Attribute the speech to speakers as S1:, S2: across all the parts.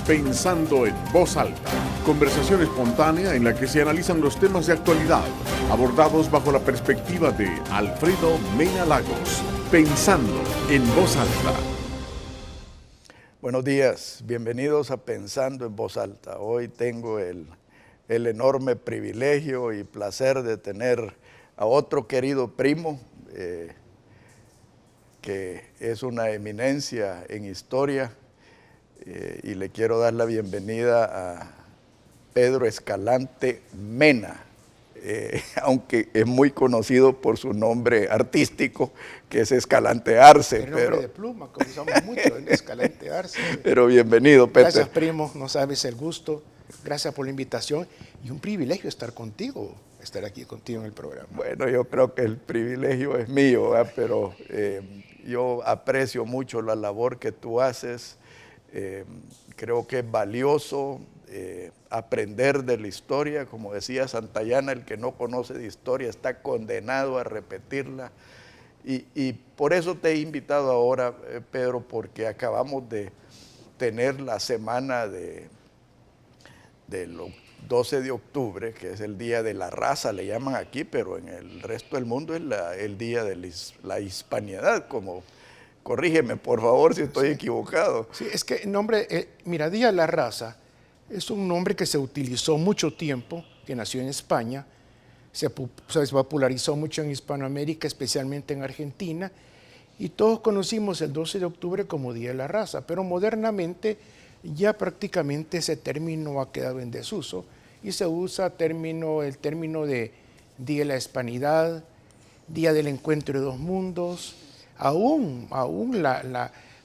S1: Pensando en Voz Alta, conversación espontánea en la que se analizan los temas de actualidad, abordados bajo la perspectiva de Alfredo Mena Lagos. Pensando en Voz Alta.
S2: Buenos días, bienvenidos a Pensando en Voz Alta. Hoy tengo el enorme privilegio y placer de tener a otro querido primo, que es una eminencia en historia, y le quiero dar la bienvenida a Pedro Escalante Mena, aunque es muy conocido por su nombre artístico, que es Escalante Arce.
S3: El nombre de pluma, que usamos mucho, el Escalante Arce.
S2: Pero bienvenido, Pedro.
S3: Gracias, primo, no sabes el gusto, gracias por la invitación y un privilegio estar contigo, estar aquí contigo en el programa.
S2: Bueno, yo creo que el privilegio es mío, ¿verdad? Pero yo aprecio mucho la labor que tú haces. Creo que es valioso aprender de la historia. Como decía Santayana, el que no conoce de historia está condenado a repetirla. Y por eso te he invitado ahora, Pedro, porque acabamos de tener la semana de los 12 de octubre, que es el Día de la Raza, le llaman aquí, pero en el resto del mundo es el Día de la Hispanidad, como... Corrígeme, por favor, si estoy equivocado.
S3: Sí, es que el nombre, mira, Día de la Raza es un nombre que se utilizó mucho tiempo, que nació en España, se popularizó mucho en Hispanoamérica, especialmente en Argentina, y todos conocimos el 12 de octubre como Día de la Raza, pero modernamente ya prácticamente ese término ha quedado en desuso y se usa el término de Día de la Hispanidad, Día del Encuentro de dos Mundos. Aún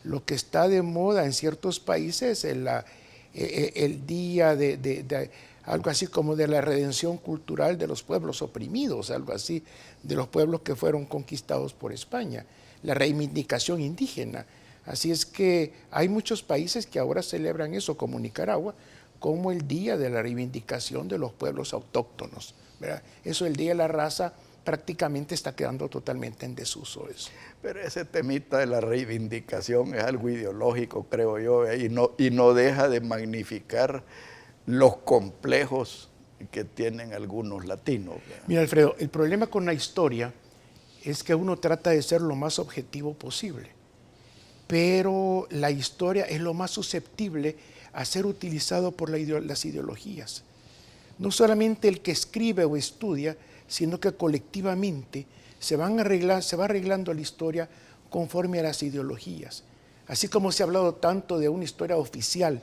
S3: lo que está de moda en ciertos países es el día de algo así como de la redención cultural de los pueblos oprimidos, algo así, de los pueblos que fueron conquistados por España, la reivindicación indígena. Así es que hay muchos países que ahora celebran eso, como Nicaragua, como el día de la reivindicación de los pueblos autóctonos, ¿verdad? Eso, el Día de la Raza, prácticamente está quedando totalmente en desuso eso.
S2: Pero ese temita de la reivindicación es algo ideológico, creo yo, y no deja de magnificar los complejos que tienen algunos latinos.
S3: Mira, Alfredo, el problema con la historia es que uno trata de ser lo más objetivo posible, pero la historia es lo más susceptible a ser utilizado por las ideologías. No solamente el que escribe o estudia, sino que colectivamente se va arreglando la historia conforme a las ideologías. Así como se ha hablado tanto de una historia oficial,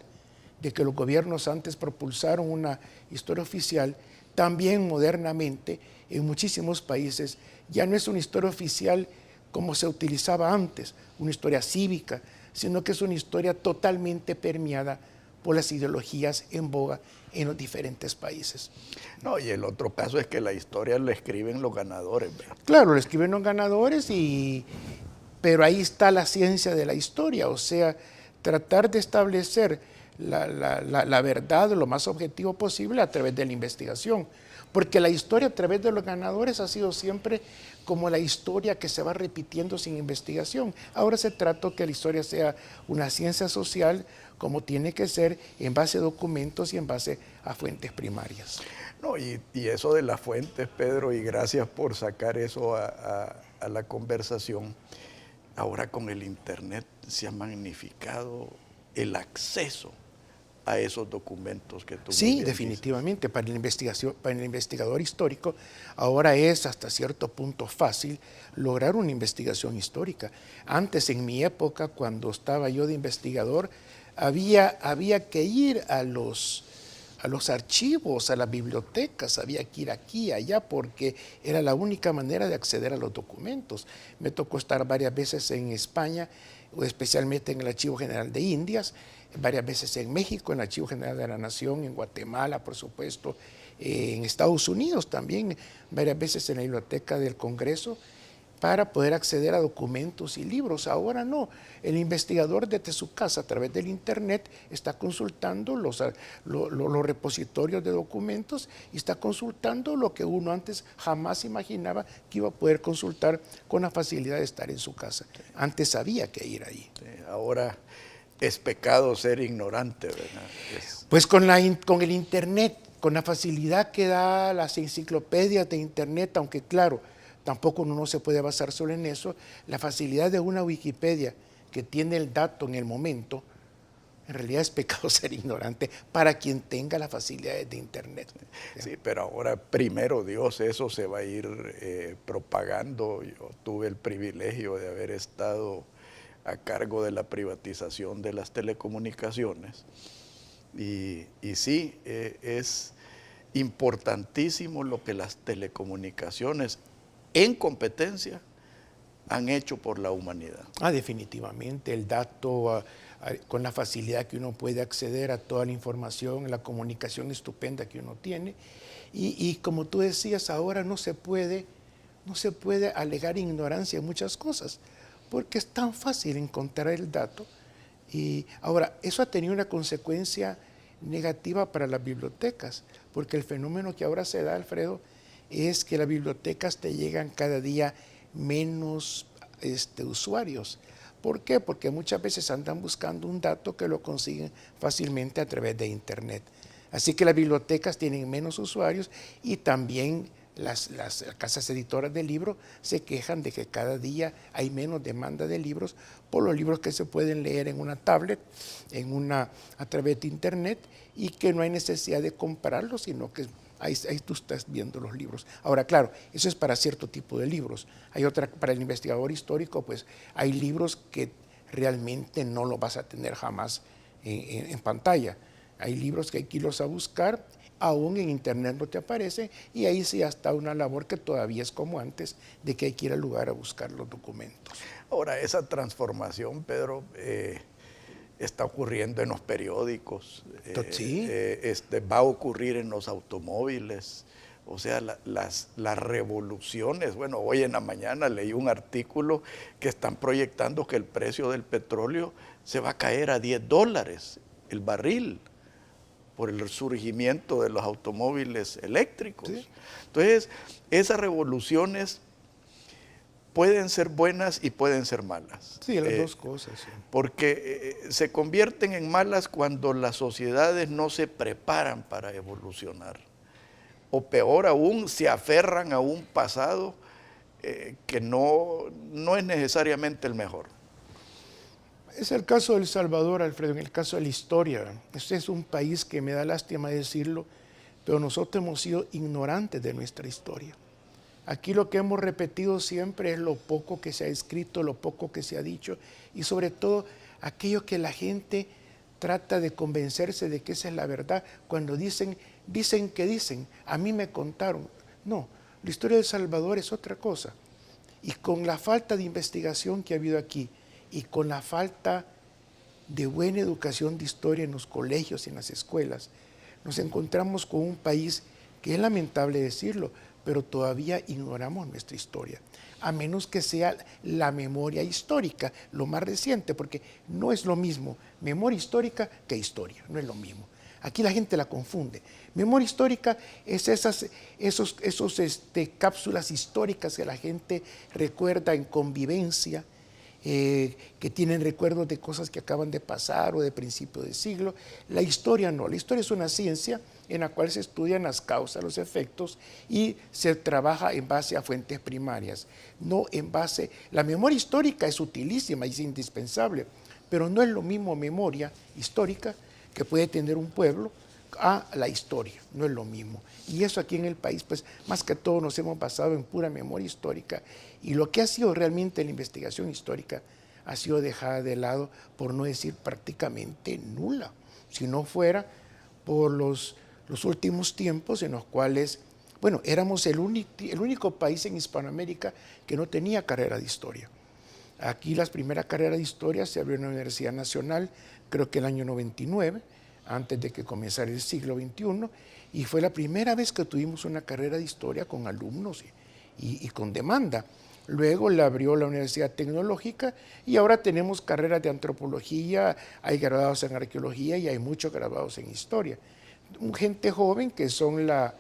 S3: de que los gobiernos antes propulsaron una historia oficial, también modernamente en muchísimos países ya no es una historia oficial como se utilizaba antes, una historia cívica, sino que es una historia totalmente permeada por las ideologías en boga en los diferentes países.
S2: No, y el otro caso es que la historia la escriben los ganadores, ¿verdad?
S3: Claro, lo escriben los ganadores, pero ahí está la ciencia de la historia, o sea, tratar de establecer la verdad lo más objetivo posible a través de la investigación, porque la historia a través de los ganadores ha sido siempre como la historia que se va repitiendo sin investigación. Ahora se trata de que la historia sea una ciencia social como tiene que ser, en base a documentos y en base a fuentes primarias.
S2: No, y eso de las fuentes, Pedro, y gracias por sacar eso a la conversación. Ahora con el Internet se ha magnificado el acceso a esos documentos que tú...
S3: Sí, definitivamente, para el investigador histórico ahora es hasta cierto punto fácil lograr una investigación histórica. Antes, en mi época, cuando estaba yo de investigador, había que ir a los archivos, a las bibliotecas, había que ir aquí y allá porque era la única manera de acceder a los documentos. Me tocó estar varias veces en España, especialmente en el Archivo General de Indias, varias veces en México, en el Archivo General de la Nación, en Guatemala, por supuesto, en Estados Unidos también, varias veces en la Biblioteca del Congreso, para poder acceder a documentos y libros. Ahora no, el investigador desde su casa a través del Internet está consultando los repositorios de documentos y está consultando lo que uno antes jamás imaginaba que iba a poder consultar con la facilidad de estar en su casa. Antes había que ir ahí.
S2: Sí, ahora es pecado ser ignorante, ¿verdad?
S3: Pues con el Internet, con la facilidad que da las enciclopedias de Internet, aunque claro, tampoco uno no se puede basar solo en eso, la facilidad de una Wikipedia que tiene el dato en el momento, en realidad es pecado ser ignorante para quien tenga las facilidades de Internet.
S2: Sí, pero ahora, primero Dios, eso se va a ir propagando. Yo tuve el privilegio de haber estado a cargo de la privatización de las telecomunicaciones. Y sí, es importantísimo lo que las telecomunicaciones en competencia han hecho por la humanidad.
S3: Definitivamente, el dato, con la facilidad que uno puede acceder a toda la información, la comunicación estupenda que uno tiene. Y como tú decías, ahora no se puede alegar ignorancia en muchas cosas, porque es tan fácil encontrar el dato. Y ahora, eso ha tenido una consecuencia negativa para las bibliotecas, porque el fenómeno que ahora se da, Alfredo, es que las bibliotecas te llegan cada día menos usuarios. ¿Por qué? Porque muchas veces andan buscando un dato que lo consiguen fácilmente a través de Internet. Así que las bibliotecas tienen menos usuarios y también las casas editoras de libros se quejan de que cada día hay menos demanda de libros por los libros que se pueden leer en una tablet, a través de Internet, y que no hay necesidad de comprarlos, sino que ahí tú estás viendo los libros. Ahora, claro, eso es para cierto tipo de libros. Hay otra, para el investigador histórico, pues hay libros que realmente no los vas a tener jamás en pantalla. Hay libros que hay que irlos a buscar, aún en Internet no te aparece, y ahí sí está una labor que todavía es como antes, de que hay que ir al lugar a buscar los documentos.
S2: Ahora, esa transformación, Pedro, está ocurriendo en los periódicos,
S3: Sí.
S2: Va a ocurrir en los automóviles. O sea, las revoluciones. Bueno, hoy en la mañana leí un artículo que están proyectando que el precio del petróleo se va a caer a $10 el barril por el surgimiento de los automóviles eléctricos. Sí. Entonces, esas revoluciones pueden ser buenas y pueden ser malas.
S3: Sí, las dos cosas. Sí.
S2: Porque se convierten en malas cuando las sociedades no se preparan para evolucionar. O peor aún, se aferran a un pasado que no es necesariamente el mejor.
S3: Es el caso de El Salvador, Alfredo, en el caso de la historia. Este es un país que me da lástima decirlo, pero nosotros hemos sido ignorantes de nuestra historia. Aquí lo que hemos repetido siempre es lo poco que se ha escrito, lo poco que se ha dicho, y sobre todo aquello que la gente trata de convencerse de que esa es la verdad. Cuando dicen, a mí me contaron. No, la historia de El Salvador es otra cosa. Y con la falta de investigación que ha habido aquí, y con la falta de buena educación de historia en los colegios y en las escuelas, nos encontramos con un país que es lamentable decirlo, pero todavía ignoramos nuestra historia, a menos que sea la memoria histórica, lo más reciente, porque no es lo mismo memoria histórica que historia, no es lo mismo. Aquí la gente la confunde. Memoria histórica es esos cápsulas históricas que la gente recuerda en convivencia, que tienen recuerdos de cosas que acaban de pasar o de principio de siglo. La historia no, la historia es una ciencia en la cual se estudian las causas, los efectos, y se trabaja en base a fuentes primarias, no en base... La memoria histórica es utilísima y es indispensable, pero no es lo mismo memoria histórica que puede tener un pueblo a la historia, no es lo mismo. Y eso aquí en el país, pues más que todo nos hemos basado en pura memoria histórica, y lo que ha sido realmente la investigación histórica ha sido dejada de lado, por no decir prácticamente nula, si no fuera por los últimos tiempos en los cuales, bueno, éramos el único país en Hispanoamérica que no tenía carrera de historia. Aquí la primera carrera de historia se abrió en la Universidad Nacional, creo que el año 99, antes de que comenzara el siglo XXI, y fue la primera vez que tuvimos una carrera de historia con alumnos y con demanda. Luego la abrió la Universidad Tecnológica y ahora tenemos carreras de antropología, hay graduados en arqueología y hay muchos graduados en historia. Gente joven que son la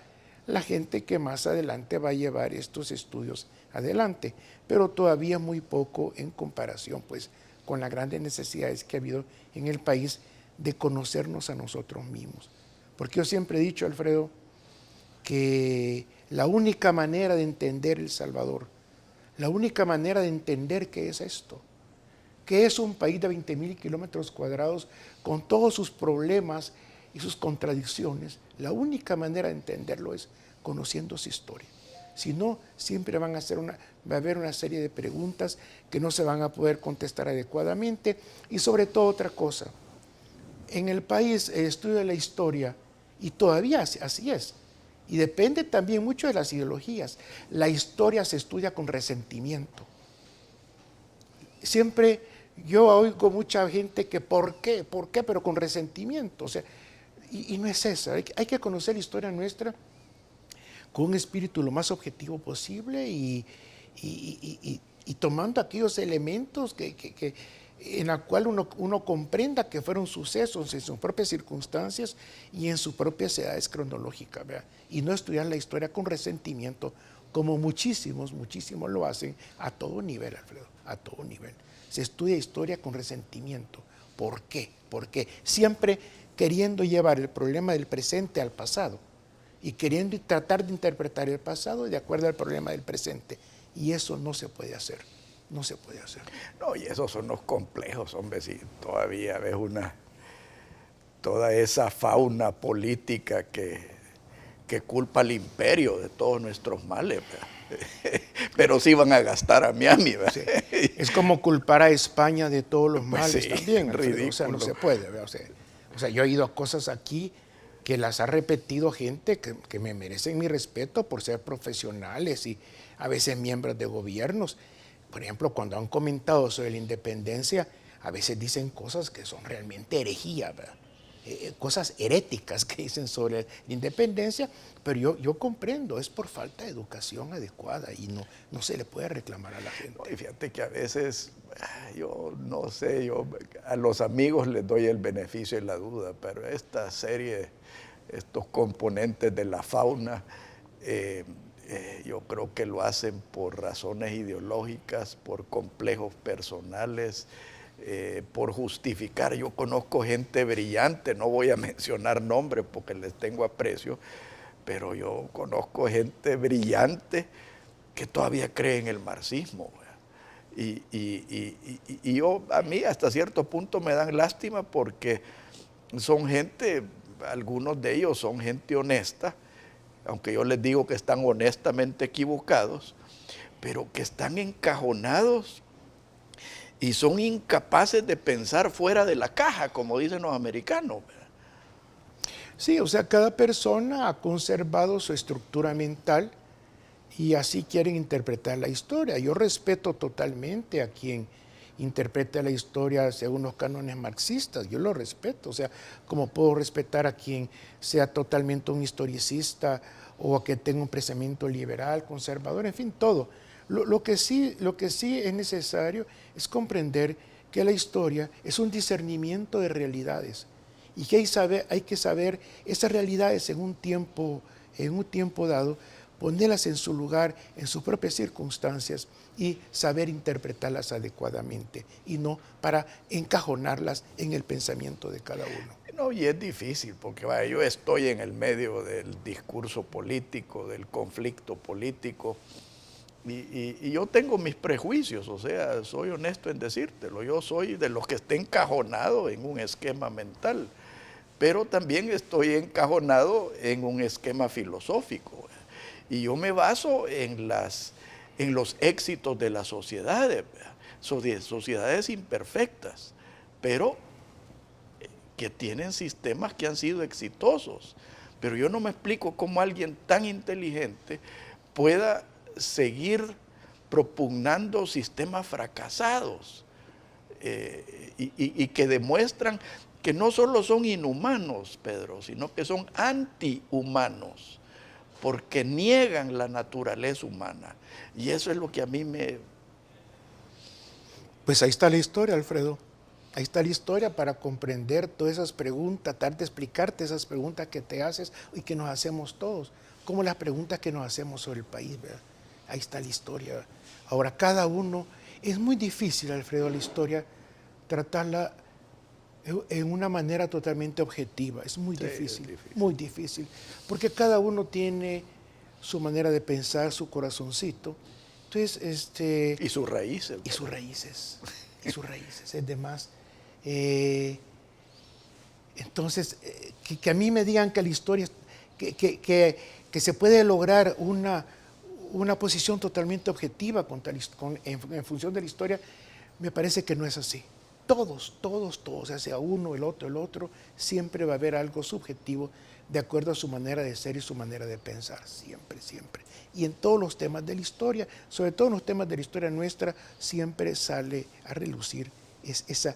S3: gente que más adelante va a llevar estos estudios adelante, pero todavía muy poco en comparación pues con las grandes necesidades que ha habido en el país de conocernos a nosotros mismos. Porque yo siempre he dicho, Alfredo, que la única manera de entender El Salvador, la única manera de entender qué es esto, que es un país de 20.000 kilómetros cuadrados con todos sus problemas y sus contradicciones, la única manera de entenderlo es conociendo su historia. Si no, siempre va a haber una serie de preguntas que no se van a poder contestar adecuadamente. Y sobre todo otra cosa, en el país el estudio de la historia, y todavía así es, y depende también mucho de las ideologías, la historia se estudia con resentimiento. Siempre yo oigo mucha gente que ¿por qué? Pero con resentimiento. O sea, y no es eso. Hay que conocer la historia nuestra con un espíritu lo más objetivo posible y tomando aquellos elementos en la cual uno comprenda que fueron sucesos en sus propias circunstancias y en sus propias edades cronológicas, ¿verdad? Y no estudiar la historia con resentimiento, como muchísimos lo hacen a todo nivel, Alfredo, a todo nivel. Se estudia historia con resentimiento. ¿Por qué? Porque siempre queriendo llevar el problema del presente al pasado y queriendo tratar de interpretar el pasado de acuerdo al problema del presente. Y eso no se puede hacer. No se puede hacer.
S2: No, y esos son los complejos, hombre, si todavía ves toda esa fauna política que culpa al imperio de todos nuestros males, pero sí van a gastar a Miami, ¿verdad?
S3: Sí. Es como culpar a España de todos los males,
S2: pues sí,
S3: también,
S2: ridículo.
S3: O sea, no se puede, ¿verdad? O sea, yo he oído cosas aquí que las ha repetido gente que me merecen mi respeto por ser profesionales y a veces miembros de gobiernos. Por ejemplo, cuando han comentado sobre la independencia, a veces dicen cosas que son realmente herejías, ¿verdad? Cosas heréticas que dicen sobre la independencia, pero yo comprendo, es por falta de educación adecuada y no se le puede reclamar a la gente.
S2: No, y fíjate que a veces, yo no sé, yo a los amigos les doy el beneficio de la duda, pero esta serie, estos componentes de la fauna, yo creo que lo hacen por razones ideológicas, por complejos personales, por justificar. Yo conozco gente brillante, no voy a mencionar nombres porque les tengo aprecio, pero yo conozco gente brillante que todavía cree en el marxismo. Y a mí hasta cierto punto me dan lástima porque son gente, algunos de ellos son gente honesta, aunque yo les digo que están honestamente equivocados, pero que están encajonados y son incapaces de pensar fuera de la caja, como dicen los americanos.
S3: Sí, o sea, cada persona ha conservado su estructura mental y así quieren interpretar la historia. Yo respeto totalmente a quien interpreta la historia según los cánones marxistas, yo lo respeto, o sea, como puedo respetar a quien sea totalmente un historicista o a que tenga un pensamiento liberal, conservador, en fin, todo. Lo que sí es necesario es comprender que la historia es un discernimiento de realidades y que hay que saber esas realidades en un tiempo dado, ponerlas en su lugar, en sus propias circunstancias y saber interpretarlas adecuadamente y no para encajonarlas en el pensamiento de cada uno.
S2: No, y es difícil porque vaya, yo estoy en el medio del discurso político, del conflicto político y yo tengo mis prejuicios, o sea, soy honesto en decírtelo, yo soy de los que está encajonado en un esquema mental, pero también estoy encajonado en un esquema filosófico. Y yo me baso en los éxitos de las sociedades, sociedades imperfectas, pero que tienen sistemas que han sido exitosos. Pero yo no me explico cómo alguien tan inteligente pueda seguir propugnando sistemas fracasados y que demuestran que no solo son inhumanos, Pedro, sino que son antihumanos, porque niegan la naturaleza humana. Y eso es lo que a mí me...
S3: Pues ahí está la historia, Alfredo. Ahí está la historia para comprender todas esas preguntas, tratar de explicarte esas preguntas que te haces y que nos hacemos todos, como las preguntas que nos hacemos sobre el país, ¿verdad? Ahí está la historia. Ahora, cada uno, es muy difícil, Alfredo, la historia, tratarla en una manera totalmente objetiva. Es muy difícil, muy difícil, porque cada uno tiene su manera de pensar, su corazoncito. Entonces,
S2: y sus raíces.
S3: Y sus raíces, y sus raíces, es demás. Entonces, que a mí me digan que la historia, que se puede lograr una posición totalmente objetiva en función de la historia, me parece que no es así. Todos, ya sea uno, el otro, siempre va a haber algo subjetivo de acuerdo a su manera de ser y su manera de pensar, siempre, siempre. Y en todos los temas de la historia, sobre todo en los temas de la historia nuestra, siempre sale a relucir esa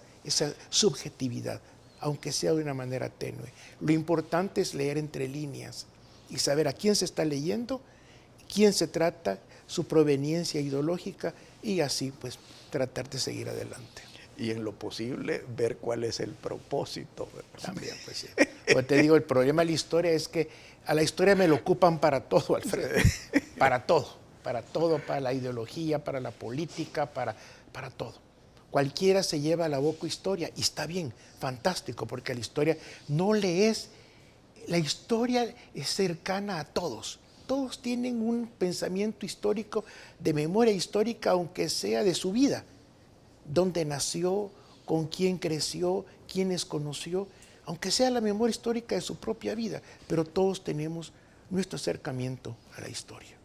S3: subjetividad, aunque sea de una manera tenue. Lo importante es leer entre líneas y saber a quién se está leyendo, quién se trata, su proveniencia ideológica, y así pues tratar de seguir adelante.
S2: Y en lo posible ver cuál es el propósito.
S3: También, pues sí. Pues te digo, el problema de la historia es que a la historia me lo ocupan para todo, Alfredo. Para todo, para la ideología, para la política, para todo. Cualquiera se lleva a la boca historia y está bien, fantástico, porque la historia la historia es cercana a todos. Todos tienen un pensamiento histórico, de memoria histórica, aunque sea de su vida. Dónde nació, con quién creció, quiénes conoció, aunque sea la memoria histórica de su propia vida, pero todos tenemos nuestro acercamiento a la historia.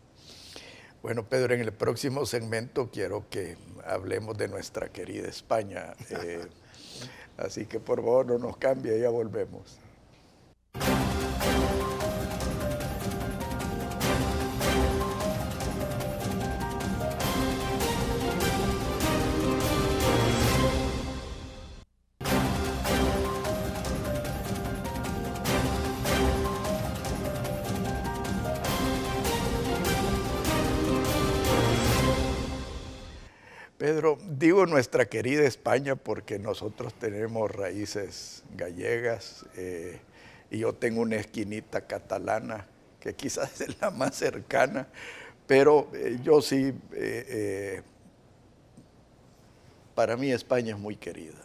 S2: Bueno, Pedro, en el próximo segmento quiero que hablemos de nuestra querida España. Así que por favor no nos cambie, ya volvemos. Pedro, digo nuestra querida España porque nosotros tenemos raíces gallegas y yo tengo una esquinita catalana que quizás es la más cercana, pero yo sí, para mí España es muy querida.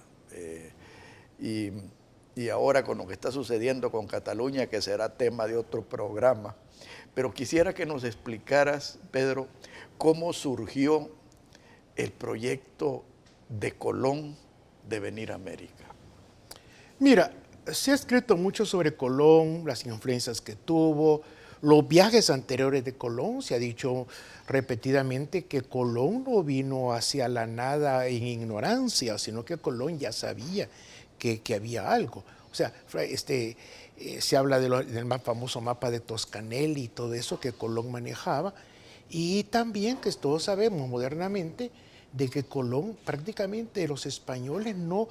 S2: Y ahora con lo que está sucediendo con Cataluña, que será tema de otro programa, pero quisiera que nos explicaras, Pedro, cómo surgió el proyecto de Colón de venir a América.
S3: Mira, se ha escrito mucho sobre Colón, las influencias que tuvo, los viajes anteriores de Colón. Se ha dicho repetidamente que Colón no vino hacia la nada en ignorancia, sino que Colón ya sabía que había algo. O sea, se habla del más famoso mapa de Toscanelli y todo eso que Colón manejaba, y también que todos sabemos modernamente de que Colón, prácticamente los españoles no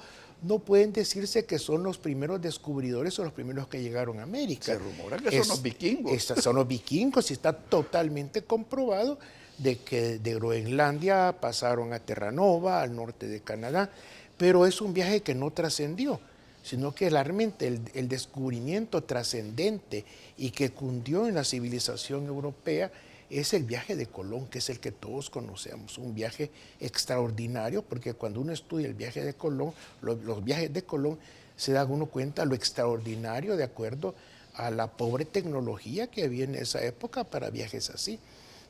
S3: pueden decirse que son los primeros descubridores o los primeros que llegaron a América.
S2: Se rumora que son los vikingos.
S3: Son los vikingos, y está totalmente comprobado de que de Groenlandia pasaron a Terranova, al norte de Canadá, pero es un viaje que no trascendió, sino que realmente el descubrimiento trascendente y que cundió en la civilización europea es el viaje de Colón, que es el que todos conocemos, un viaje extraordinario, porque cuando uno estudia el viaje de Colón, los viajes de Colón, se da uno cuenta lo extraordinario de acuerdo a la pobre tecnología que había en esa época para viajes así,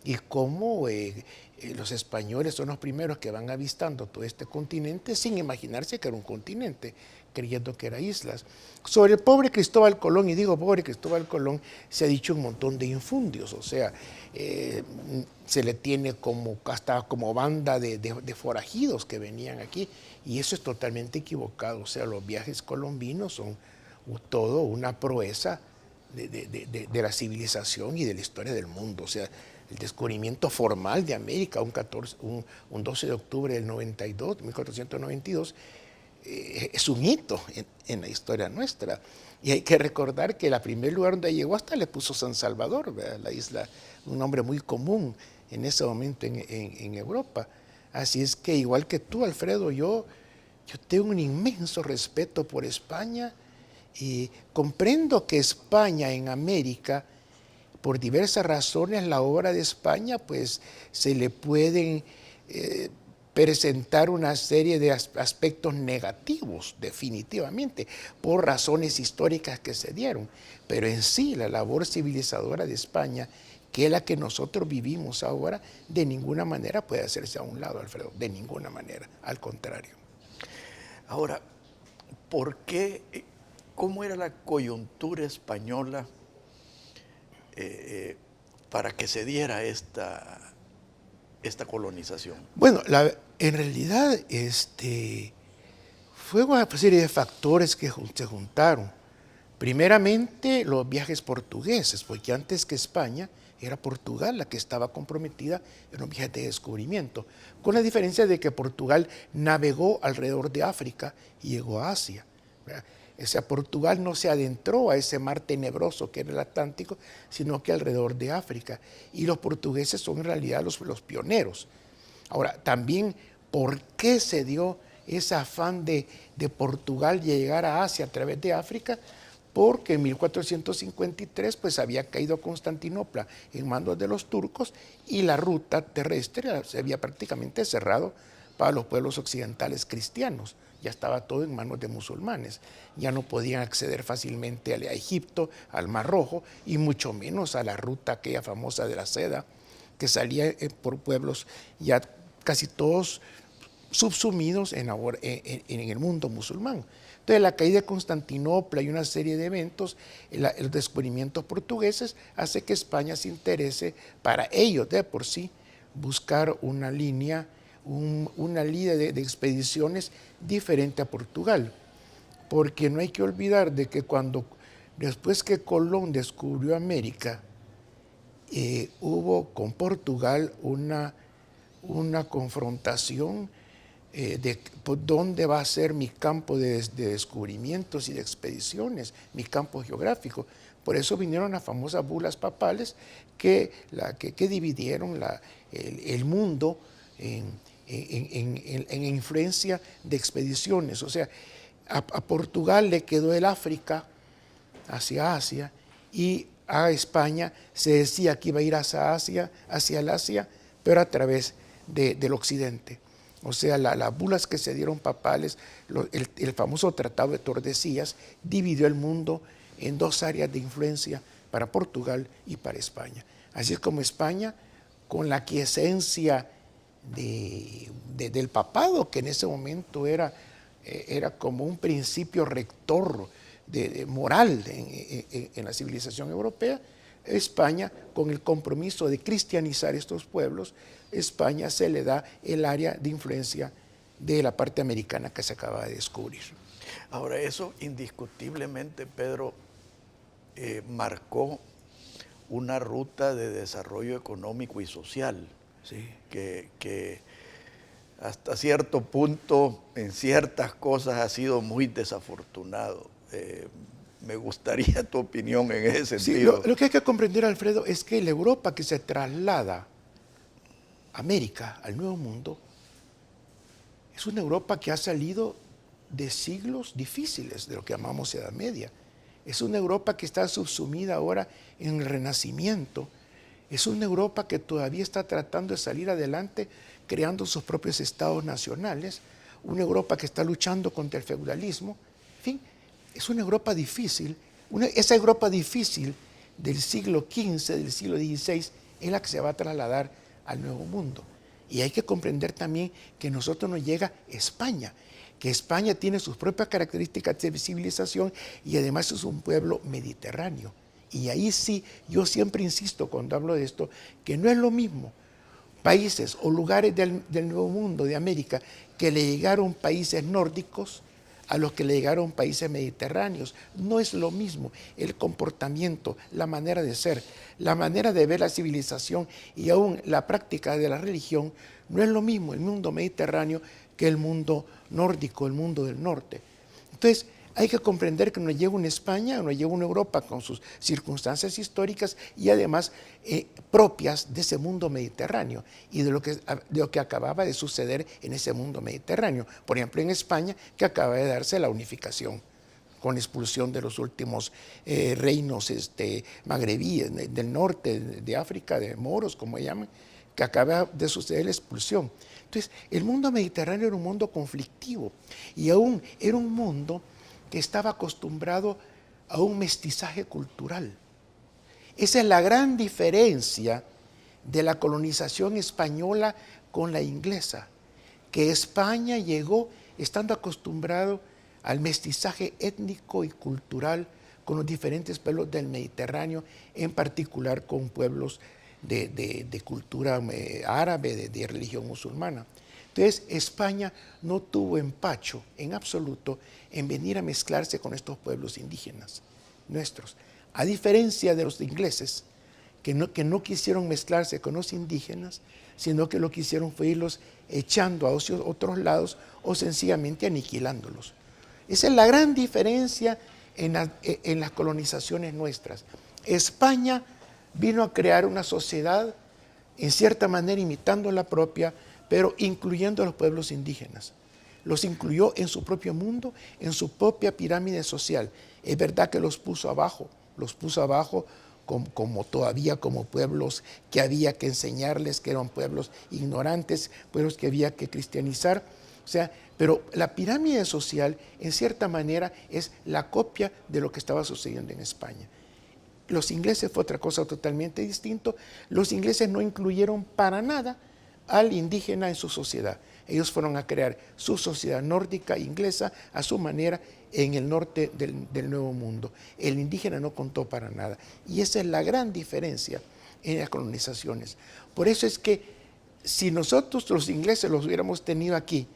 S3: y cómo los españoles son los primeros que van avistando todo este continente sin imaginarse que era un continente, creyendo que eran islas. Sobre el pobre Cristóbal Colón, y digo pobre Cristóbal Colón, se ha dicho un montón de infundios, o sea, se le tiene hasta como banda de forajidos que venían aquí, y eso es totalmente equivocado. O sea, los viajes colombinos son todo una proeza de la civilización y de la historia del mundo. O sea, el descubrimiento formal de América, un 12 de octubre del 1492, es un hito en la historia nuestra. Y hay que recordar que el primer lugar donde llegó hasta le puso San Salvador, ¿verdad? La isla, un nombre muy común en ese momento en Europa. Así es que igual que tú, Alfredo, yo tengo un inmenso respeto por España y comprendo que España en América, por diversas razones, la obra de España pues se le pueden presentar una serie de aspectos negativos, definitivamente, por razones históricas que se dieron. Pero en sí, la labor civilizadora de España, que es la que nosotros vivimos ahora, de ninguna manera puede hacerse a un lado, Alfredo, de ninguna manera, al contrario.
S2: Ahora, ¿por qué? ¿Cómo era la coyuntura española para que se diera esta colonización?
S3: Bueno, en realidad fue una serie de factores que se juntaron. Primeramente, los viajes portugueses, porque antes que España era Portugal la que estaba comprometida en un viaje de descubrimiento, con la diferencia de que Portugal navegó alrededor de África y llegó a Asia, ¿verdad? O sea, Portugal no se adentró a ese mar tenebroso que era el Atlántico, sino que alrededor de África. Y los portugueses son en realidad los pioneros. Ahora, también, ¿por qué se dio ese afán de Portugal llegar a Asia a través de África? Porque en 1453 pues había caído Constantinopla en manos de los turcos y la ruta terrestre se había prácticamente cerrado para los pueblos occidentales cristianos. Ya estaba todo en manos de musulmanes. Ya no podían acceder fácilmente a Egipto, al Mar Rojo y mucho menos a la ruta aquella famosa de la seda que salía por pueblos ya casi todos subsumidos en el mundo musulmán. Entonces la caída de Constantinopla y una serie de eventos, los descubrimientos portugueses, hace que España se interese para ellos de por sí buscar una línea de expediciones diferente a Portugal. Porque no hay que olvidar de que después que Colón descubrió América, hubo con Portugal una confrontación de dónde va a ser mi campo de descubrimientos y de expediciones, mi campo geográfico. Por eso vinieron las famosas bulas papales que dividieron el mundo en influencia de expediciones. O sea, a Portugal le quedó el África hacia Asia y a España se decía que iba a ir hacia el Asia, pero a través del occidente. O sea, las bulas que se dieron papales, el famoso Tratado de Tordesillas, dividió el mundo en dos áreas de influencia para Portugal y para España. Así es como España, con la aquiescencia del papado, que en ese momento era como un principio rector moral en la civilización europea, España, con el compromiso de cristianizar estos pueblos, España se le da el área de influencia de la parte americana que se acaba de descubrir.
S2: Ahora, eso indiscutiblemente, Pedro, marcó una ruta de desarrollo económico y social,
S3: Sí.
S2: que hasta cierto punto, en ciertas cosas, ha sido muy desafortunado. Me gustaría tu opinión en ese sentido.
S3: Sí, lo que hay que comprender, Alfredo, es que la Europa que se traslada a América, al Nuevo Mundo, es una Europa que ha salido de siglos difíciles, de lo que llamamos Edad Media. Es una Europa que está subsumida ahora en el Renacimiento. Es una Europa que todavía está tratando de salir adelante, creando sus propios estados nacionales. Una Europa que está luchando contra el feudalismo. En fin, es una Europa difícil. Esa Europa difícil del siglo XV, del siglo XVI, es la que se va a trasladar al Nuevo Mundo. Y hay que comprender también que a nosotros nos llega España, que España tiene sus propias características de civilización y además es un pueblo mediterráneo. Y ahí sí, yo siempre insisto cuando hablo de esto, que no es lo mismo países o lugares del Nuevo Mundo, de América, que le llegaron países nórdicos a los que le llegaron países mediterráneos. No es lo mismo el comportamiento, la manera de ser, la manera de ver la civilización y aún la práctica de la religión. No es lo mismo el mundo mediterráneo que el mundo nórdico, el mundo del norte. Entonces, hay que comprender que nos llega una España, nos llega una Europa con sus circunstancias históricas y además propias de ese mundo mediterráneo y de lo que acababa de suceder en ese mundo mediterráneo. Por ejemplo, en España, que acaba de darse la unificación con la expulsión de los últimos reinos magrebíes del norte de África, de moros, como llaman, que acaba de suceder la expulsión. Entonces, el mundo mediterráneo era un mundo conflictivo y aún era un mundo que estaba acostumbrado a un mestizaje cultural. Esa es la gran diferencia de la colonización española con la inglesa, que España llegó estando acostumbrado al mestizaje étnico y cultural con los diferentes pueblos del Mediterráneo, en particular con pueblos de cultura árabe, de religión musulmana. Entonces, España no tuvo empacho en absoluto en venir a mezclarse con estos pueblos indígenas nuestros. A diferencia de los ingleses, que no quisieron mezclarse con los indígenas, sino que lo que hicieron fue irlos echando a otros lados o sencillamente aniquilándolos. Esa es la gran diferencia en las colonizaciones nuestras. España vino a crear una sociedad, en cierta manera imitando la propia, pero incluyendo a los pueblos indígenas. Los incluyó en su propio mundo, en su propia pirámide social. Es verdad que los puso abajo como todavía como pueblos que había que enseñarles, que eran pueblos ignorantes, pueblos que había que cristianizar. O sea, pero la pirámide social, en cierta manera, es la copia de lo que estaba sucediendo en España. Los ingleses fue otra cosa totalmente distinta. Los ingleses no incluyeron para nada al indígena en su sociedad. Ellos fueron a crear su sociedad nórdica inglesa a su manera en el norte del Nuevo Mundo. El indígena no contó para nada. Y esa es la gran diferencia en las colonizaciones. Por eso es que si nosotros los ingleses los hubiéramos tenido aquí,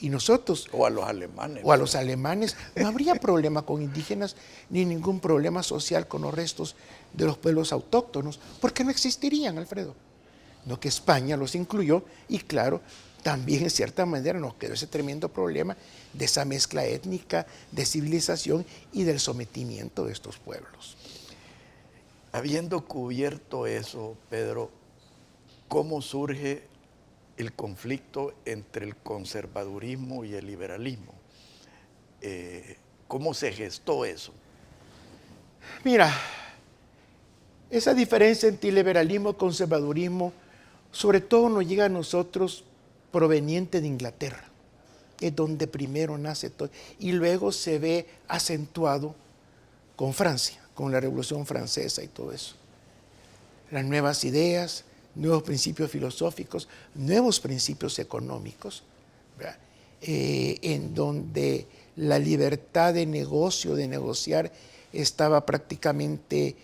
S3: y nosotros,
S2: o a los alemanes,
S3: no habría problema con indígenas ni ningún problema social con los restos de los pueblos autóctonos, porque no existirían, Alfredo. No, que España los incluyó y claro, también en cierta manera nos quedó ese tremendo problema de esa mezcla étnica, de civilización y del sometimiento de estos pueblos.
S2: Habiendo cubierto eso, Pedro, ¿cómo surge el conflicto entre el conservadurismo y el liberalismo? ¿Cómo se gestó eso?
S3: Mira, esa diferencia entre liberalismo y conservadurismo sobre todo nos llega a nosotros proveniente de Inglaterra, es donde primero nace todo, y luego se ve acentuado con Francia, con la Revolución Francesa y todo eso. Las nuevas ideas, nuevos principios filosóficos, nuevos principios económicos, en donde la libertad de negocio, de negociar, estaba prácticamente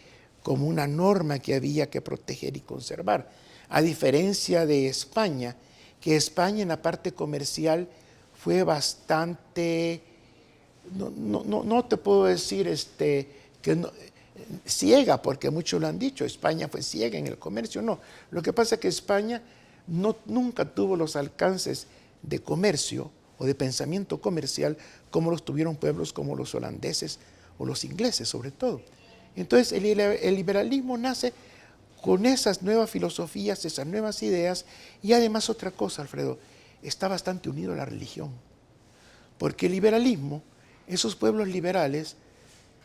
S3: como una norma que había que proteger y conservar. A diferencia de España, que España en la parte comercial fue bastante, no te puedo decir que no, ciega, porque muchos lo han dicho, España fue ciega en el comercio. No, lo que pasa es que España nunca tuvo los alcances de comercio o de pensamiento comercial como los tuvieron pueblos como los holandeses o los ingleses sobre todo. Entonces el liberalismo nace con esas nuevas filosofías, esas nuevas ideas, y además otra cosa, Alfredo, está bastante unido a la religión. Porque el liberalismo, esos pueblos liberales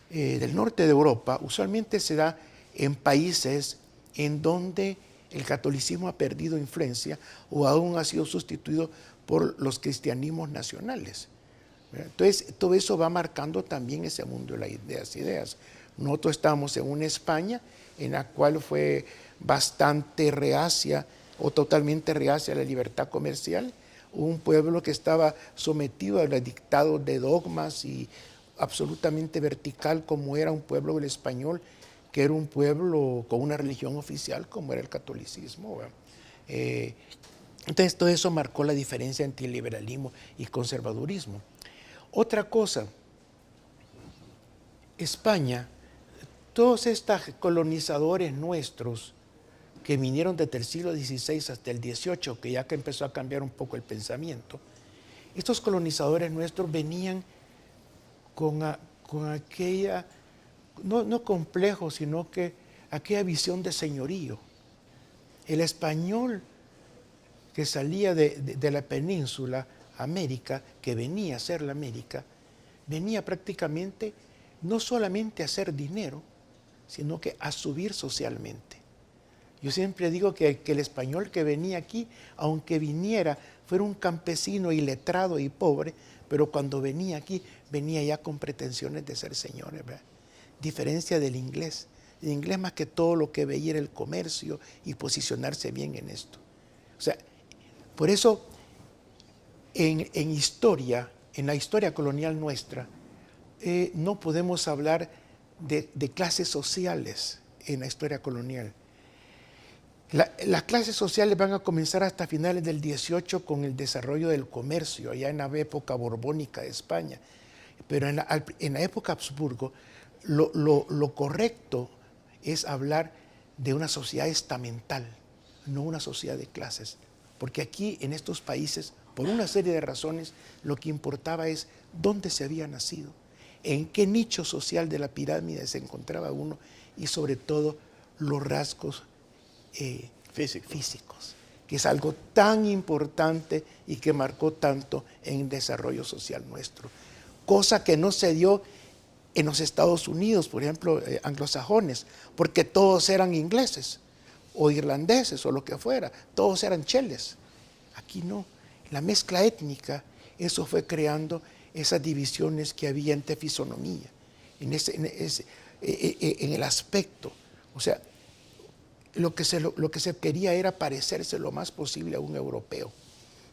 S3: del norte de Europa, usualmente se da en países en donde el catolicismo ha perdido influencia o aún ha sido sustituido por los cristianismos nacionales. Entonces, todo eso va marcando también ese mundo de las ideas. Nosotros estamos en una España en la cual fue bastante reacia o totalmente reacia a la libertad comercial, un pueblo que estaba sometido a los dictados de dogmas y absolutamente vertical como era un pueblo el español, que era un pueblo con una religión oficial como era el catolicismo. Entonces todo eso marcó la diferencia entre liberalismo y conservadurismo. Otra cosa, España, todos estos colonizadores nuestros que vinieron desde el siglo XVI hasta el XVIII, que ya que empezó a cambiar un poco el pensamiento, estos colonizadores nuestros venían con aquella, no complejo, sino que aquella visión de señorío. El español que salía de la península, América, que venía a ser la América, venía prácticamente no solamente a hacer dinero, sino que a subir socialmente. Yo siempre digo que el español que venía aquí, aunque viniera, fuera un campesino iletrado y pobre, pero cuando venía aquí, venía ya con pretensiones de ser señores, ¿verdad? Diferencia del inglés. El inglés más que todo lo que veía era el comercio y posicionarse bien en esto. O sea, por eso en historia, en la historia colonial nuestra, no podemos hablar de clases sociales en la historia colonial. Las clases sociales van a comenzar hasta finales del 18 con el desarrollo del comercio, allá en la época borbónica de España. Pero en la época Habsburgo, lo correcto es hablar de una sociedad estamental, no una sociedad de clases. Porque aquí, en estos países, por una serie de razones, lo que importaba es dónde se había nacido, en qué nicho social de la pirámide se encontraba uno y sobre todo los rasgos físicos, que es algo tan importante y que marcó tanto en el desarrollo social nuestro. Cosa que no se dio en los Estados Unidos, por ejemplo, anglosajones, porque todos eran ingleses o irlandeses o lo que fuera, todos eran cheles. Aquí no, la mezcla étnica, eso fue creando esas divisiones que había entre fisonomía, en el aspecto. O sea, lo que se quería era parecerse lo más posible a un europeo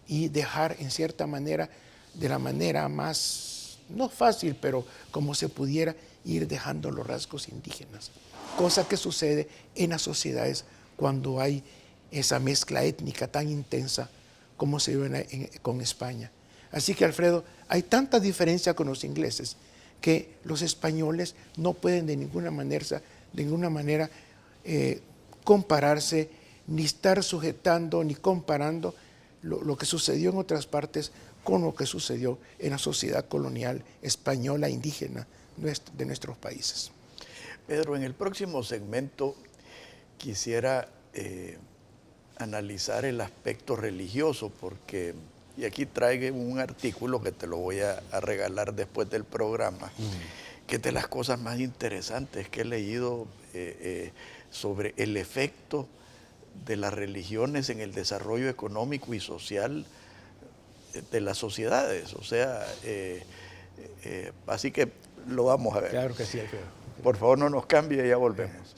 S3: y dejar en cierta manera, de la manera más, no fácil, pero como se pudiera, ir dejando los rasgos indígenas. Cosa que sucede en las sociedades cuando hay esa mezcla étnica tan intensa como se ve con España. Así que, Alfredo, hay tanta diferencia con los ingleses que los españoles no pueden de ninguna manera compararse, ni estar sujetando, ni comparando lo que sucedió en otras partes con lo que sucedió en la sociedad colonial española indígena de nuestros países.
S2: Pedro, en el próximo segmento quisiera analizar el aspecto religioso, porque, y aquí traigo un artículo que te lo voy a regalar después del programa, que es de las cosas más interesantes que he leído sobre el efecto de las religiones en el desarrollo económico y social de las sociedades. O sea, así que lo vamos a ver.
S3: Claro que sí, Alfredo.
S2: Por favor, no nos cambie y ya volvemos.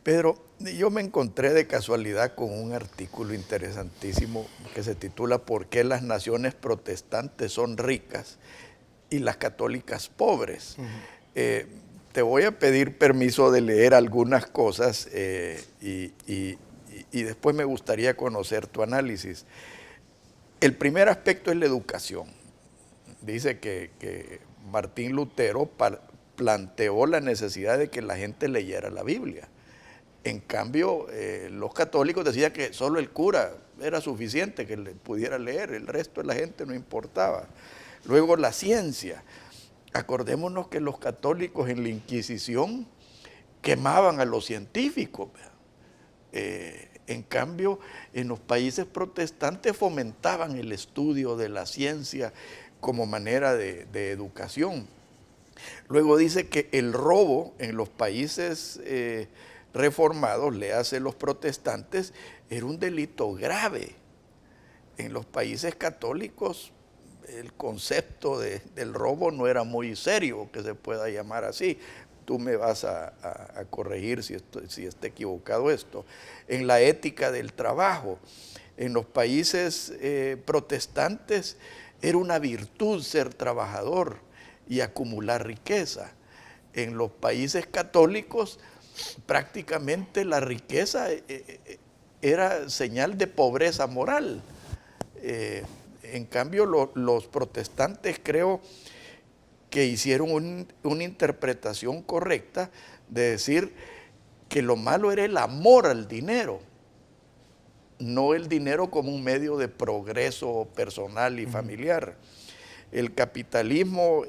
S2: Pedro, yo me encontré de casualidad con un artículo interesantísimo que se titula ¿Por qué las naciones protestantes son ricas y las católicas pobres? Te voy a pedir permiso de leer algunas cosas y después me gustaría conocer tu análisis. El primer aspecto es la educación. Dice que Martín Lutero planteó la necesidad de que la gente leyera la Biblia. En cambio, los católicos decían que solo el cura era suficiente que le pudiera leer, el resto de la gente no importaba. Luego la ciencia. Acordémonos que los católicos en la Inquisición quemaban a los científicos. En cambio, en los países protestantes fomentaban el estudio de la ciencia como manera de educación. Luego dice que el robo en los países reformados, le hace los protestantes, era un delito grave. En los países católicos el concepto del robo no era muy serio, que se pueda llamar así. Tú me vas a corregir si está equivocado esto. En la ética del trabajo, en los países protestantes era una virtud ser trabajador y acumular riqueza. En los países católicos prácticamente la riqueza era señal de pobreza moral. En cambio, los protestantes creo que hicieron una interpretación correcta de decir que lo malo era el amor al dinero no el dinero como un medio de progreso personal y familiar. El capitalismo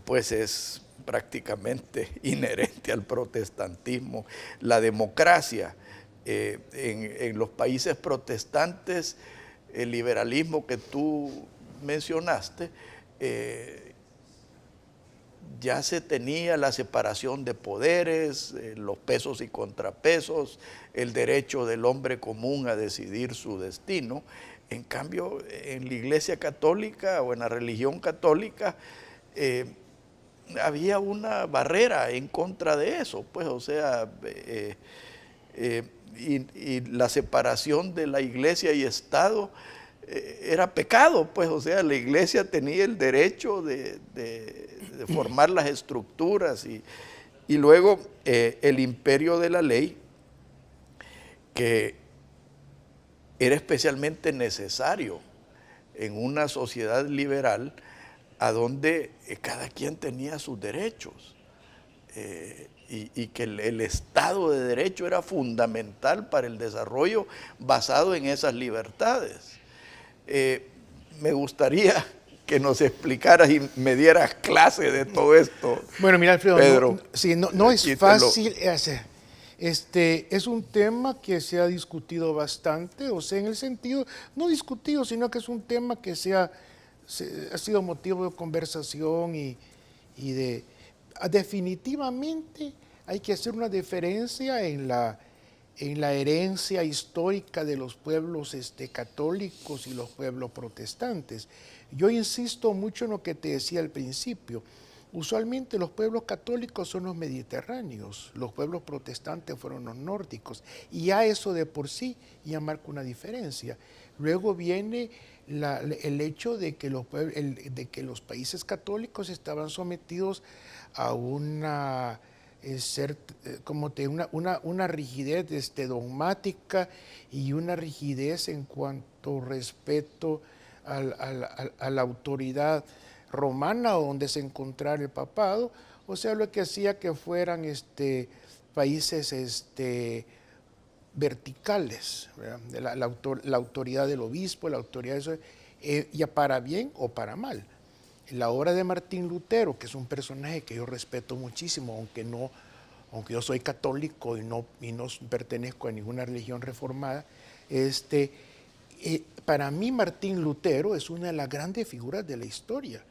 S2: pues es prácticamente inherente al protestantismo. La democracia en los países protestantes, el liberalismo que tú mencionaste, ya se tenía la separación de poderes, los pesos y contrapesos, el derecho del hombre común a decidir su destino. En cambio, en la Iglesia Católica o en la religión católica, había una barrera en contra de eso, pues, o sea, y la separación de la Iglesia y Estado era pecado, pues, o sea, la Iglesia tenía el derecho de formar las estructuras y luego el imperio de la ley, que era especialmente necesario en una sociedad liberal a donde cada quien tenía sus derechos y que el Estado de Derecho era fundamental para el desarrollo basado en esas libertades. Me gustaría que nos explicaras y me dieras clase de todo esto.
S3: Bueno, mira, Alfredo,
S2: Pedro,
S3: no es fácil hacer. Es un tema que se ha discutido bastante, o sea, en el sentido, no discutido, sino que es un tema que ha sido motivo de conversación y definitivamente hay que hacer una diferencia en la herencia histórica de los pueblos católicos y los pueblos protestantes. Yo insisto mucho en lo que te decía al principio. Usualmente los pueblos católicos son los mediterráneos, los pueblos protestantes fueron los nórdicos, y ya eso de por sí ya marca una diferencia. Luego viene el hecho de que los países católicos estaban sometidos a una rigidez dogmática y una rigidez en cuanto respeto a la autoridad romana donde se encontrara el papado, o sea, lo que hacía que fueran países verticales, la autoridad del obispo, la autoridad de eso, ya para bien o para mal. La obra de Martín Lutero, que es un personaje que yo respeto muchísimo, aunque yo soy católico y no pertenezco a ninguna religión reformada, para mí Martín Lutero es una de las grandes figuras de la historia.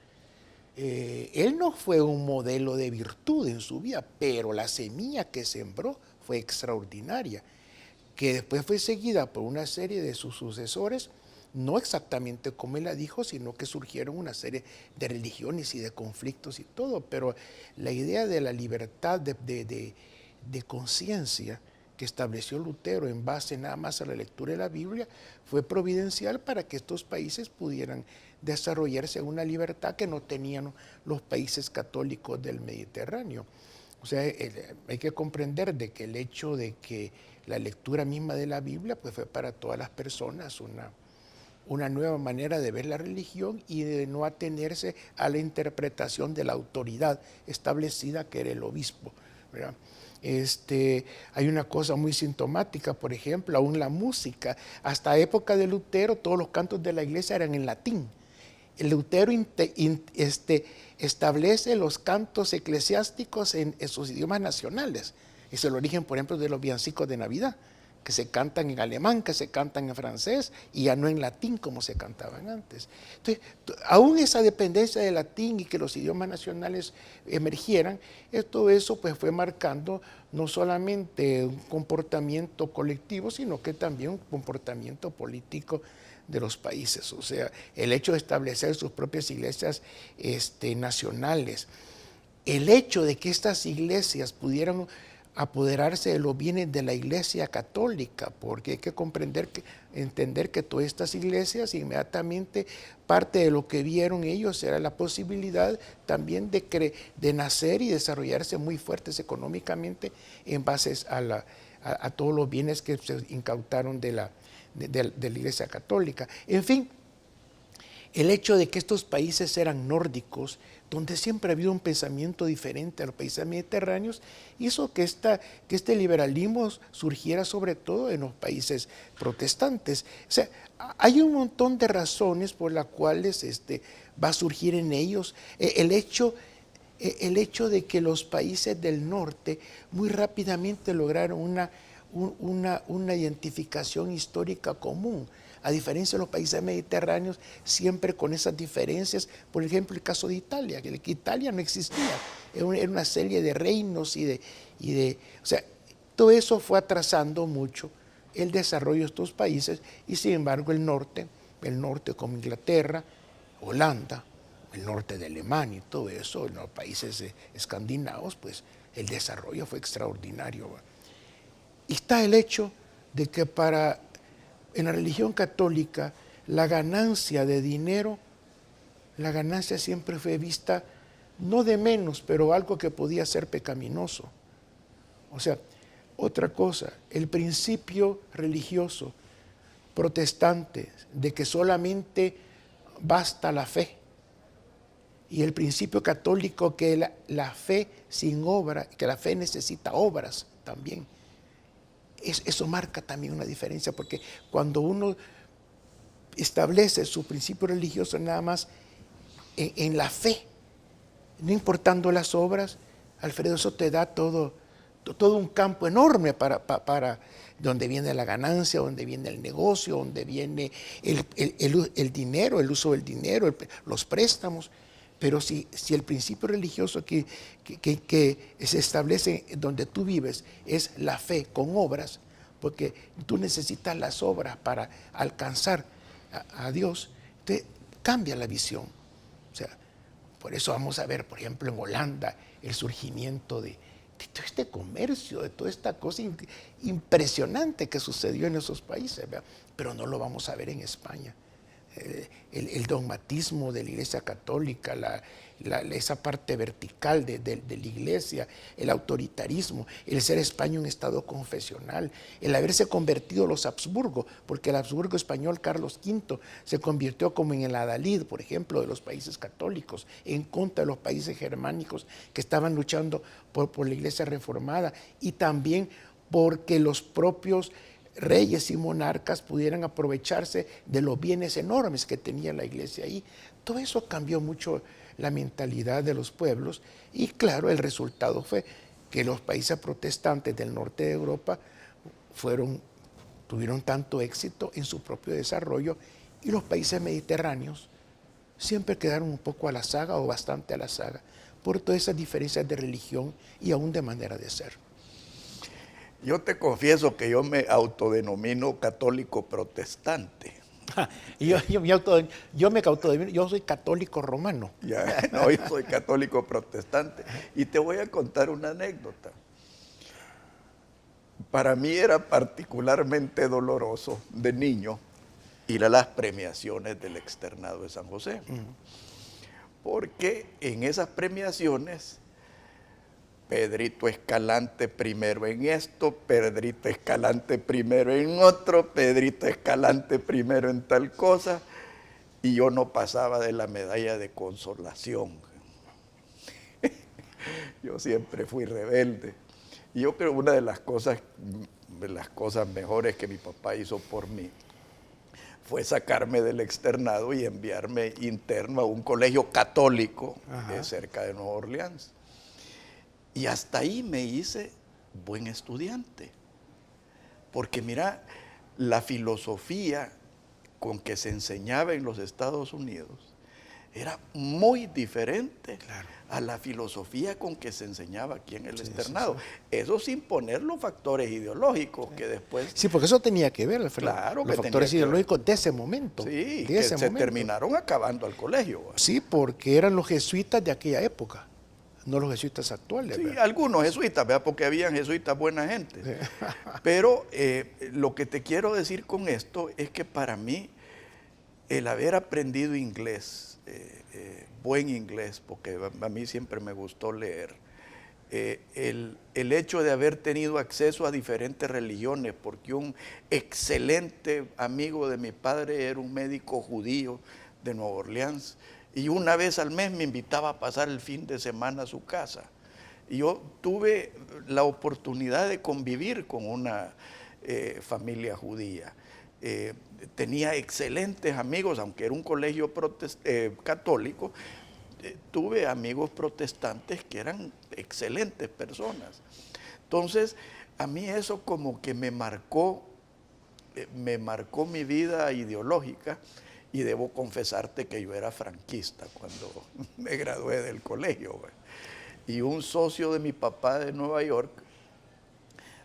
S3: Él no fue un modelo de virtud en su vida, pero la semilla que sembró fue extraordinaria, que después fue seguida por una serie de sus sucesores, no exactamente como él la dijo, sino que surgieron una serie de religiones y de conflictos y todo, pero la idea de la libertad de conciencia que estableció Lutero en base nada más a la lectura de la Biblia fue providencial para que estos países pudieran desarrollarse en una libertad que no tenían los países católicos del Mediterráneo. O sea, hay que comprender de que el hecho de que la lectura misma de la Biblia pues fue para todas las personas una nueva manera de ver la religión y de no atenerse a la interpretación de la autoridad establecida que era el obispo, ¿verdad? Hay una cosa muy sintomática, por ejemplo, aún la música. Hasta época de Lutero todos los cantos de la iglesia eran en latín. El Lutero establece los cantos eclesiásticos en sus idiomas nacionales. Es el origen, por ejemplo, de los villancicos de Navidad, que se cantan en alemán, que se cantan en francés y ya no en latín como se cantaban antes. Entonces, aún esa dependencia del latín y que los idiomas nacionales emergieran, todo eso pues fue marcando no solamente un comportamiento colectivo, sino que también un comportamiento político de los países. O sea, el hecho de establecer sus propias iglesias nacionales, el hecho de que estas iglesias pudieran apoderarse de los bienes de la Iglesia Católica, porque hay que entender que todas estas iglesias inmediatamente parte de lo que vieron ellos era la posibilidad también de nacer y desarrollarse muy fuertes económicamente en base a todos los bienes que se incautaron de la Iglesia Católica. En fin, el hecho de que estos países eran nórdicos, donde siempre ha habido un pensamiento diferente a los países mediterráneos, hizo que este liberalismo surgiera sobre todo en los países protestantes. O sea, hay un montón de razones por las cuales va a surgir en ellos el hecho de que los países del norte muy rápidamente lograron una identificación histórica común, a diferencia de los países mediterráneos, siempre con esas diferencias. Por ejemplo, el caso de Italia, que Italia no existía, era una serie de reinos o sea, todo eso fue atrasando mucho el desarrollo de estos países, y sin embargo el norte como Inglaterra, Holanda, el norte de Alemania y todo eso, en los países escandinavos, pues el desarrollo fue extraordinario. Y está el hecho de que en la religión católica la ganancia de dinero, la ganancia siempre fue vista no de menos, pero algo que podía ser pecaminoso. O sea, otra cosa, el principio religioso protestante de que solamente basta la fe, y el principio católico que la fe sin obra, que la fe necesita obras también. Eso marca también una diferencia, porque cuando uno establece su principio religioso nada más en la fe, no importando las obras, Alfredo, eso te da todo un campo enorme para donde viene la ganancia, donde viene el negocio, donde viene el dinero, el uso del dinero, los préstamos. Pero si el principio religioso que se establece donde tú vives es la fe con obras, porque tú necesitas las obras para alcanzar a Dios, te cambia la visión. O sea, por eso vamos a ver, por ejemplo, en Holanda, el surgimiento de todo este comercio, de toda esta cosa impresionante que sucedió en esos países, ¿verdad? Pero no lo vamos a ver en España. El dogmatismo de la Iglesia Católica, esa parte vertical de la Iglesia, el autoritarismo, el ser España un Estado confesional, el haberse convertido los Habsburgo, porque el Habsburgo español Carlos V se convirtió como en el adalid, por ejemplo, de los países católicos, en contra de los países germánicos que estaban luchando por la Iglesia reformada, y también porque los propios reyes y monarcas pudieran aprovecharse de los bienes enormes que tenía la Iglesia ahí. Todo eso cambió mucho la mentalidad de los pueblos, y claro, el resultado fue que los países protestantes del norte de Europa tuvieron tanto éxito en su propio desarrollo, y los países mediterráneos siempre quedaron un poco a la saga, o bastante a la saga, por todas esas diferencias de religión y aún de manera de ser.
S2: Yo te confieso que yo me autodenomino católico protestante.
S3: Yo soy católico romano.
S2: Ya, no, yo soy católico protestante. Y te voy a contar una anécdota. Para mí era particularmente doloroso de niño ir a las premiaciones del Externado de San José. Porque en esas premiaciones, Pedrito Escalante primero en esto, Pedrito Escalante primero en otro, Pedrito Escalante primero en tal cosa, y yo no pasaba de la medalla de consolación. Yo siempre fui rebelde. Y yo creo que una de las cosas mejores que mi papá hizo por mí fue sacarme del externado y enviarme interno a un colegio católico cerca de Nueva Orleans. Y hasta ahí me hice buen estudiante. Porque mira, la filosofía con que se enseñaba en los Estados Unidos era muy diferente a la filosofía con que se enseñaba aquí en el externado. Eso sin poner los factores ideológicos que después...
S3: Sí, porque eso tenía que ver,
S2: claro,
S3: los factores ideológicos de ese momento.
S2: Sí, que se terminaron acabando al colegio.
S3: Sí, porque eran los jesuitas de aquella época, no los jesuitas actuales.
S2: Sí,
S3: ¿verdad?
S2: algunos jesuitas, ¿verdad? Porque habían jesuitas buena gente. Sí. Pero lo que te quiero decir con esto es que para mí el haber aprendido inglés, buen inglés, porque a mí siempre me gustó leer, el hecho de haber tenido acceso a diferentes religiones, porque un excelente amigo de mi padre era un médico judío de Nueva Orleans, y una vez al mes me invitaba a pasar el fin de semana a su casa. Y yo tuve la oportunidad de convivir con una familia judía. Tenía excelentes amigos, aunque era un colegio católico, tuve amigos protestantes que eran excelentes personas. Entonces, a mí eso como que me marcó mi vida ideológica, y debo confesarte que yo era franquista cuando me gradué del colegio. Y un socio de mi papá de Nueva York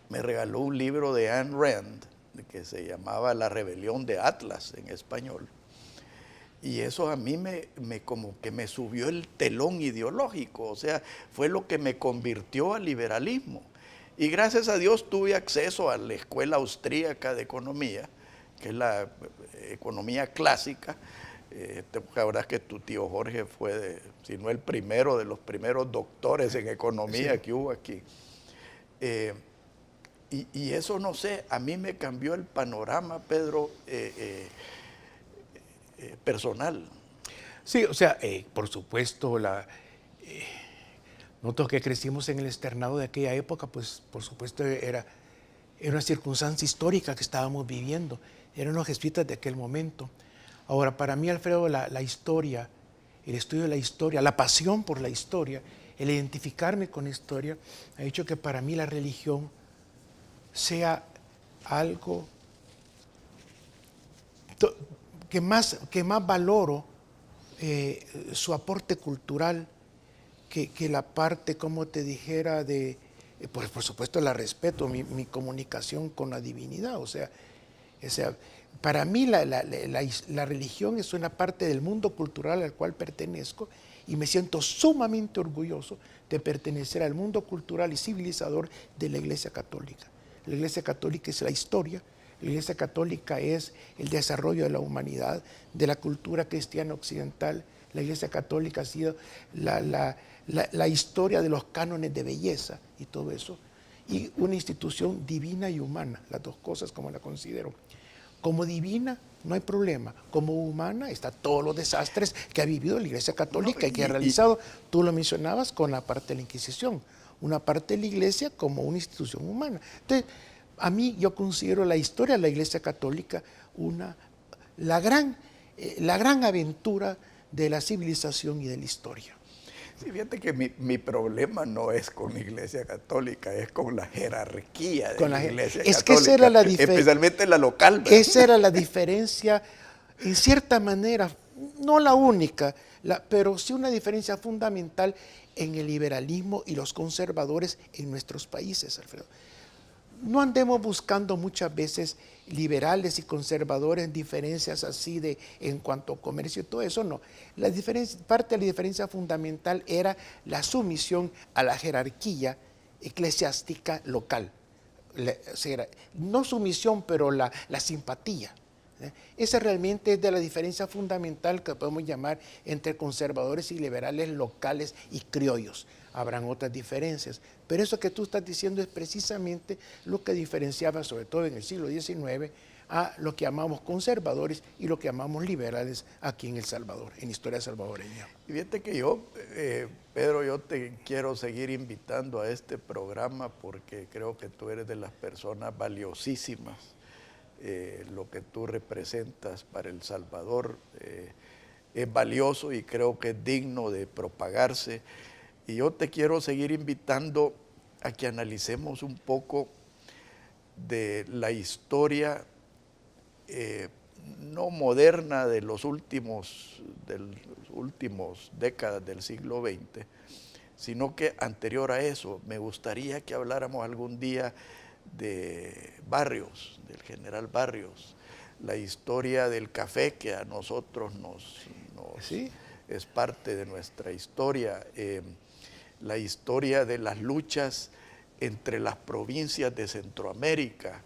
S2: me regaló un libro de Ayn Rand que se llamaba La rebelión de Atlas en español. Y eso a mí como que me subió el telón ideológico, o sea, fue lo que me convirtió al liberalismo. Y gracias a Dios tuve acceso a la Escuela Austríaca de Economía, que es la economía clásica. Te sabrás que tu tío Jorge fue, si no el primero, de los primeros doctores en economía sí. que hubo aquí. Y eso, no sé, a mí me cambió el panorama, Pedro, personal.
S3: Sí, o sea, por supuesto, nosotros que crecimos en el externado de aquella época, pues por supuesto era una circunstancia histórica que estábamos viviendo, eran los jesuitas de aquel momento. Ahora, para mí, Alfredo, la historia, el estudio de la historia, la pasión por la historia, el identificarme con la historia, ha hecho que para mí la religión sea algo que más valoro, su aporte cultural, que la parte, como te dijera, por supuesto la respeto, mi comunicación con la divinidad. O sea, para mí la religión es una parte del mundo cultural al cual pertenezco, y me siento sumamente orgulloso de pertenecer al mundo cultural y civilizador de la Iglesia Católica. La Iglesia Católica es la historia, la Iglesia Católica es el desarrollo de la humanidad, de la cultura cristiana occidental. La Iglesia Católica ha sido la historia de los cánones de belleza y todo eso, y una institución divina y humana, las dos cosas como la considero. Como divina no hay problema, como humana está todos los desastres que ha vivido la Iglesia Católica y que ha realizado, tú lo mencionabas, con la parte de la Inquisición, una parte de la Iglesia como una institución humana. Entonces, a mí yo considero la historia de la Iglesia Católica la gran aventura de la civilización y de la historia.
S2: Sí, fíjate que mi problema no es con la Iglesia Católica, es con la jerarquía de la Iglesia Católica.
S3: Que esa era
S2: especialmente la local, ¿verdad?
S3: Esa era la diferencia, en cierta manera, no la única, pero sí una diferencia fundamental en el liberalismo y los conservadores en nuestros países, Alfredo. No andemos buscando muchas veces liberales y conservadores, diferencias así en cuanto a comercio y todo eso, no. Parte de la diferencia fundamental era la sumisión a la jerarquía eclesiástica local. No sumisión, pero la simpatía. Esa realmente es de la diferencia fundamental que podemos llamar entre conservadores y liberales locales y criollos. Habrán otras diferencias, pero eso que tú estás diciendo es precisamente lo que diferenciaba, sobre todo en el siglo XIX, a lo que llamamos conservadores y lo que llamamos liberales aquí en El Salvador, en historia salvadoreña.
S2: Y fíjate que yo, Pedro, yo te quiero seguir invitando a este programa porque creo que tú eres de las personas valiosísimas. Lo que tú representas para El Salvador es valioso y creo que es digno de propagarse. Y yo te quiero seguir invitando a que analicemos un poco de la historia no moderna de los últimos décadas del siglo XX, sino que anterior a eso. Me gustaría que habláramos algún día de Barrios, del general Barrios, la historia del café que a nosotros
S3: ¿Sí?
S2: es parte de nuestra historia, la historia de las luchas entre las provincias de Centroamérica,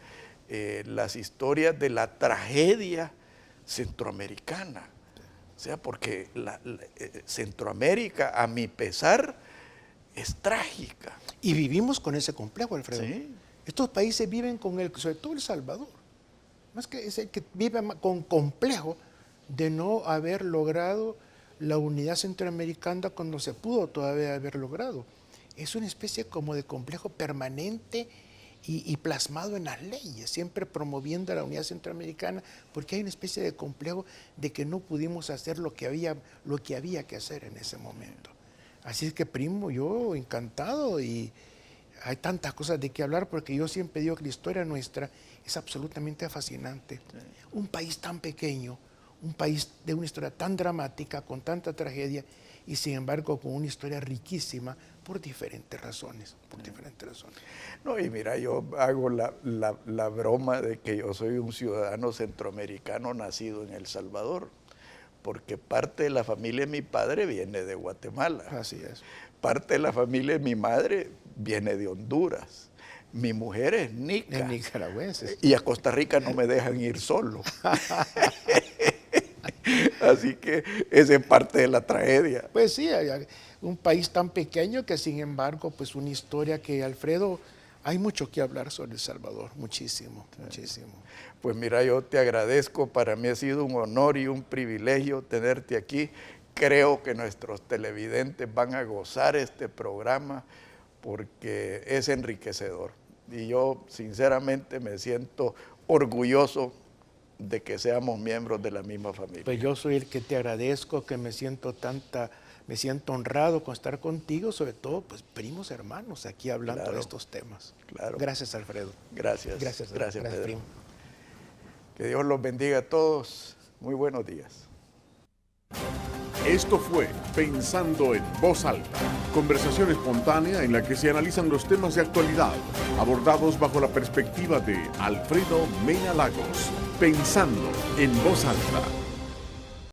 S2: las historias de la tragedia centroamericana. O sea, porque Centroamérica, a mi pesar, es trágica.
S3: Y vivimos con ese complejo, Alfredo.
S2: Sí.
S3: Estos países viven con sobre todo El Salvador, más que vive con complejo de no haber logrado la unidad centroamericana cuando se pudo todavía haber logrado. Es una especie como de complejo permanente y plasmado en las leyes, siempre promoviendo la unidad centroamericana, porque hay una especie de complejo de que no pudimos hacer lo que había que hacer en ese momento. Así es que, primo, yo encantado, y hay tantas cosas de qué hablar, porque yo siempre digo que la historia nuestra es absolutamente fascinante. Sí. Un país tan pequeño, un país de una historia tan dramática, con tanta tragedia, y sin embargo con una historia riquísima por diferentes razones, No,
S2: y mira, yo hago la broma de que yo soy un ciudadano centroamericano nacido en El Salvador, porque parte de la familia de mi padre viene de Guatemala.
S3: Así es.
S2: Parte de la familia de mi madre viene de Honduras. Mi mujer es nica.
S3: Es nicaragüense.
S2: Y a Costa Rica no me dejan ir solo. Así que esa es parte de la tragedia.
S3: Pues sí, hay un país tan pequeño que sin embargo, pues una historia que, Alfredo, hay mucho que hablar sobre El Salvador, muchísimo, muchísimo.
S2: Pues mira, yo te agradezco, para mí ha sido un honor y un privilegio tenerte aquí. Creo que nuestros televidentes van a gozar este programa porque es enriquecedor. Y yo sinceramente me siento orgulloso de que seamos miembros de la misma familia.
S3: Pues yo soy el que te agradezco, que me siento honrado con estar contigo, sobre todo, pues primos hermanos, aquí hablando de estos temas.
S2: Claro.
S3: Gracias, Alfredo.
S2: Gracias.
S3: Gracias,
S2: Pedro.
S3: Primo.
S2: Que Dios los bendiga a todos. Muy buenos días.
S1: Esto fue Pensando en Voz Alta, conversación espontánea en la que se analizan los temas de actualidad, abordados bajo la perspectiva de Alfredo Mena Lagos. Pensando en Voz Alta.